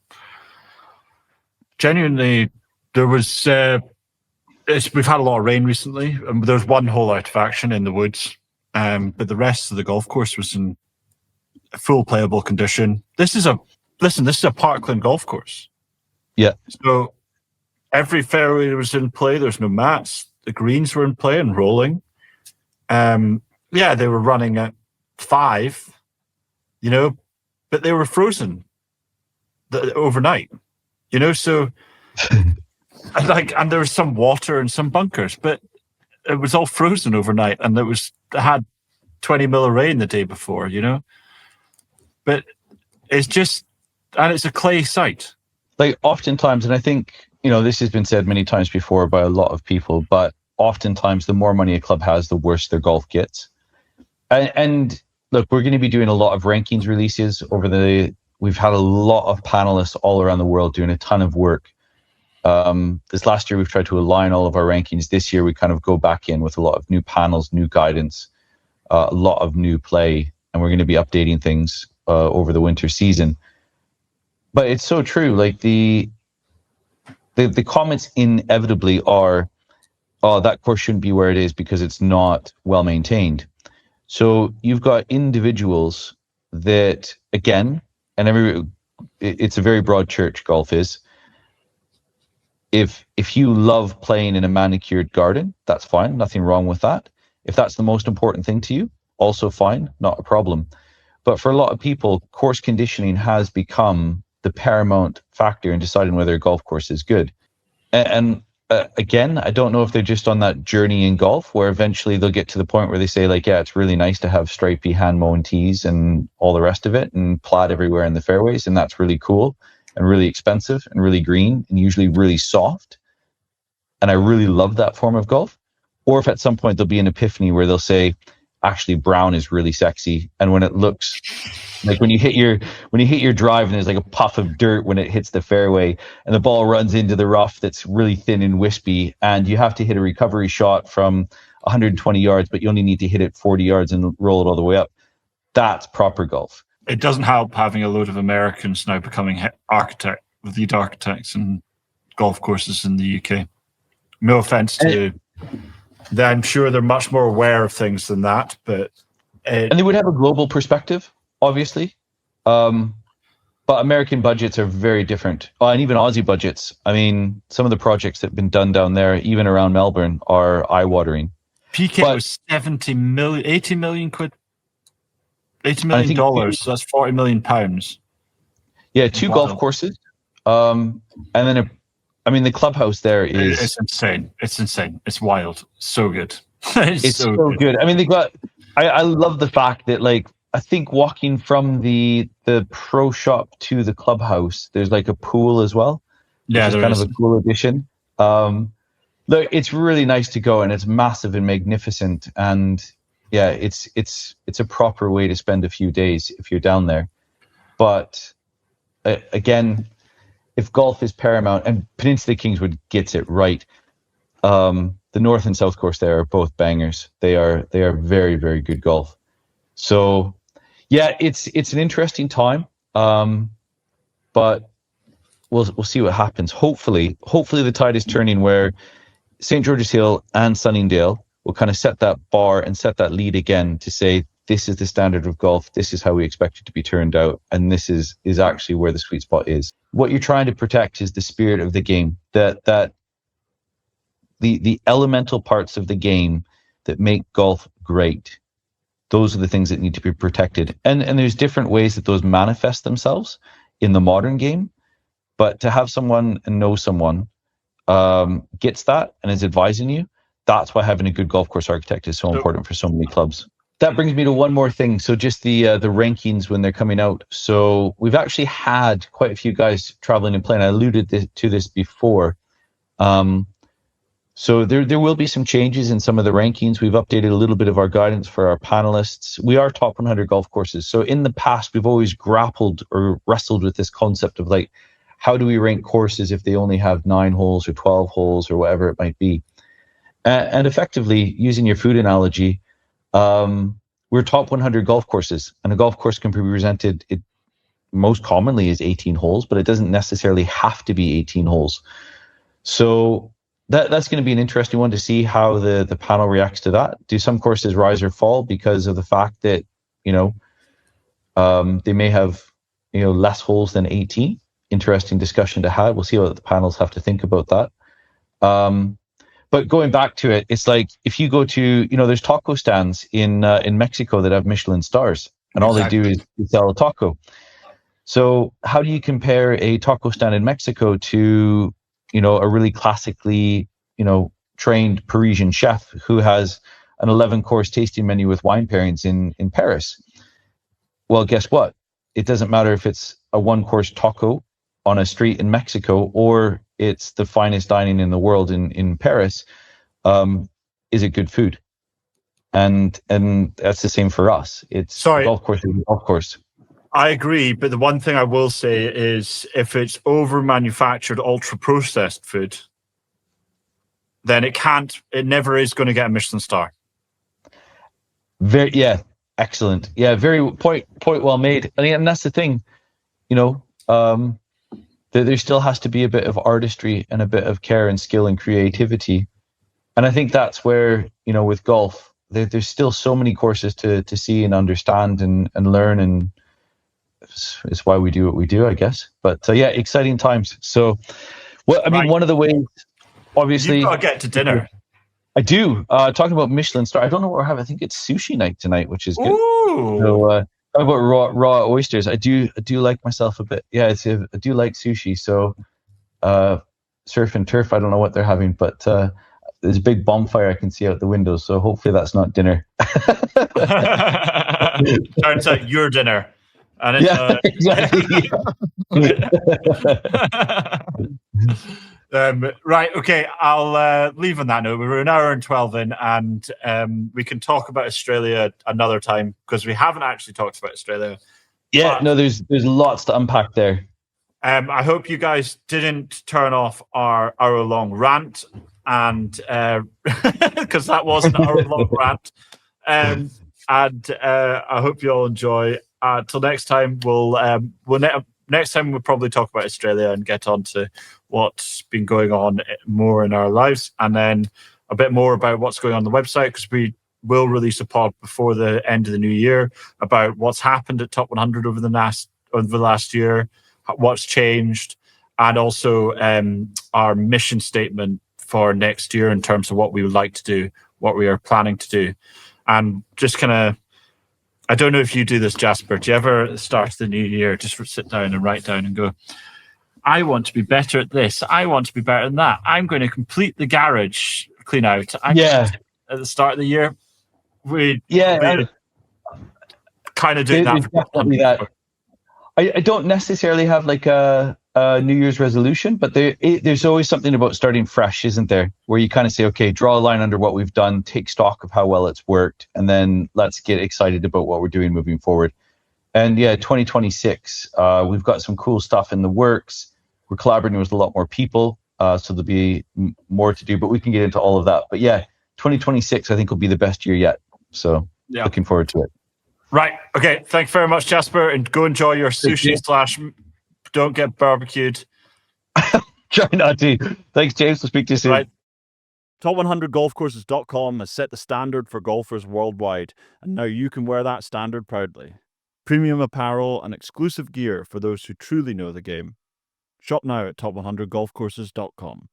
genuinely, there was we've had a lot of rain recently, and there was one hole out of action in the woods, but the rest of the golf course was in full playable condition. This is a Parkland golf course. Yeah. So every fairway was in play. There's no mats. The greens were in play and rolling. Yeah, they were running at 5, you know, but they were frozen overnight, you know, so and there was some water and some bunkers, but it was all frozen overnight, and it had 20 mil of rain the day before, you know. But it's just, and it's a clay site. Like oftentimes, and I think, you know, this has been said many times before by a lot of people, but oftentimes the more money a club has, the worse their golf gets. And look, we're going to be doing a lot of rankings releases we've had a lot of panelists all around the world doing a ton of work. This last year, we've tried to align all of our rankings. This year, we kind of go back in with a lot of new panels, new guidance, a lot of new play, and we're going to be updating things over the winter season. But it's so true. Like the comments inevitably are, "Oh, that course shouldn't be where it is because it's not well maintained." So you've got individuals that, again, and it's a very broad church, golf is. if you love playing in a manicured garden, that's fine. Nothing wrong with that. If that's the most important thing to you, also fine, not a problem. But for a lot of people, course conditioning has become the paramount factor in deciding whether a golf course is good. And again, I don't know if they're just on that journey in golf where eventually they'll get to the point where they say, like, yeah, it's really nice to have stripy hand-mown tees and all the rest of it and plaid everywhere in the fairways, and that's really cool and really expensive and really green and usually really soft. And I really love that form of golf. Or if at some point there'll be an epiphany where they'll say, actually, brown is really sexy. And when it looks like when you hit your drive and there's like a puff of dirt when it hits the fairway and the ball runs into the rough that's really thin and wispy, and you have to hit a recovery shot from 120 yards, but you only need to hit it 40 yards and roll it all the way up. That's proper golf. It doesn't help having a load of Americans now becoming lead architects and golf courses in the UK. No offense to I'm sure they're much more aware of things than that, but and they would have a global perspective, obviously. But American budgets are very different. And even Aussie budgets. I mean, some of the projects that have been done down there, even around Melbourne, are eye-watering. PK was 80 million quid. $80 million, so that's £40 million. Yeah, two golf courses. And then the clubhouse there is... It's insane. It's insane. It's wild. So good. It's so good. I mean, they got... I love the fact that, like, I think walking from the pro shop to the clubhouse, there's like a pool as well. Yeah, there's kind of a cool addition. Look, it's really nice to go, and it's massive and magnificent. And yeah, it's a proper way to spend a few days if you're down there. But again, if golf is paramount, and Peninsula Kingswood gets it right, the North and South course there are both bangers. They are very, very good golf. So yeah, it's an interesting time, but we'll see what happens. Hopefully the tide is turning where St. George's Hill and Sunningdale will kind of set that bar and set that lead again to say, this is the standard of golf. This is how we expect it to be turned out. And this is actually where the sweet spot is. What you're trying to protect is the spirit of the game, that the elemental parts of the game that make golf great. Those are the things that need to be protected. And there's different ways that those manifest themselves in the modern game. But to have someone and know someone gets that and is advising you, that's why having a good golf course architect is so important for so many clubs. That brings me to one more thing. So just the rankings when they're coming out. So we've actually had quite a few guys traveling and playing. I alluded to this before. So there will be some changes in some of the rankings. We've updated a little bit of our guidance for our panelists. We are top 100 golf courses. So in the past, we've always grappled or wrestled with this concept of, like, how do we rank courses if they only have 9 holes or 12 holes or whatever it might be? And effectively, using your food analogy, we're top 100 golf courses, and a golf course can be presented, it most commonly is 18 holes, but it doesn't necessarily have to be 18 holes. So that's going to be an interesting one to see how the panel reacts to that. Do some courses rise or fall because of the fact that, they may have, less holes than 18? Interesting discussion to have. We'll see what the panels have to think about that. But going back to it, it's like if you go to, there's taco stands in Mexico that have Michelin stars, and all they do is sell a taco. So how do you compare a taco stand in Mexico to, a really classically, trained Parisian chef who has an 11-course tasting menu with wine pairings in Paris? Well, guess what? It doesn't matter if it's a 1-course taco on a street in Mexico or it's the finest dining in the world in Paris. Is it good food? And that's the same for us. It's a golf course is a golf course. I agree, but the one thing I will say is if it's over-manufactured, ultra-processed food, then it never is going to get a Michelin star. Excellent. Yeah, very point well made. And that's the thing, there still has to be a bit of artistry and a bit of care and skill and creativity. And I think that's where, with golf, there's still so many courses to see and understand and learn, and it's why we do what we do, I guess. But exciting times. So Well, I mean, Right. one of the ways, obviously, You've got to get to dinner. I do. Talking about Michelin star, I don't know what we're having. I think it's sushi night tonight, which is good. Ooh. So, talking about raw oysters, I do like myself a bit. Yeah, I do like sushi. So, surf and turf, I don't know what they're having, but there's a big bonfire I can see out the window. So hopefully that's not dinner. Turns out your dinner. And it's, Yeah, exactly. right, okay, I'll leave on that note. We're an hour and 12 in, and we can talk about Australia another time, because we haven't actually talked about Australia. Yeah, But, no, there's lots to unpack there. I hope you guys didn't turn off our hour-long rant, and because that was an hour-long rant. And I hope you all enjoy. Till next time, next time we'll probably talk about Australia and get on to what's been going on more in our lives, and then a bit more about what's going on the website, because we will release a pod before the end of the new year about what's happened at Top 100 over the last year, what's changed, and also our mission statement for next year in terms of what we would like to do, what we are planning to do. And just kind of, I don't know if you do this, Jasper. Do you ever start the new year just sit down and write down and go, I want to be better at this. I want to be better than that. I'm going to complete the garage clean out. At the start of the year, we kind of doing that. There's definitely that. I don't necessarily have like a New Year's resolution, but there's always something about starting fresh, isn't there? Where you kind of say, okay, draw a line under what we've done, take stock of how well it's worked, and then let's get excited about what we're doing moving forward. And yeah, 2026, we've got some cool stuff in the works. We're collaborating with a lot more people, so there'll be more to do, but we can get into all of that. But yeah, 2026, I think, will be the best year yet. So looking forward to it. Right. Okay. Thanks very much, Jasper, and go enjoy your sushi / don't get barbecued. Try not to. Thanks, James. We'll speak to you soon. Right. Top100golfcourses.com has set the standard for golfers worldwide, and now you can wear that standard proudly. Premium apparel and exclusive gear for those who truly know the game. Shop now at top100golfcourses.com.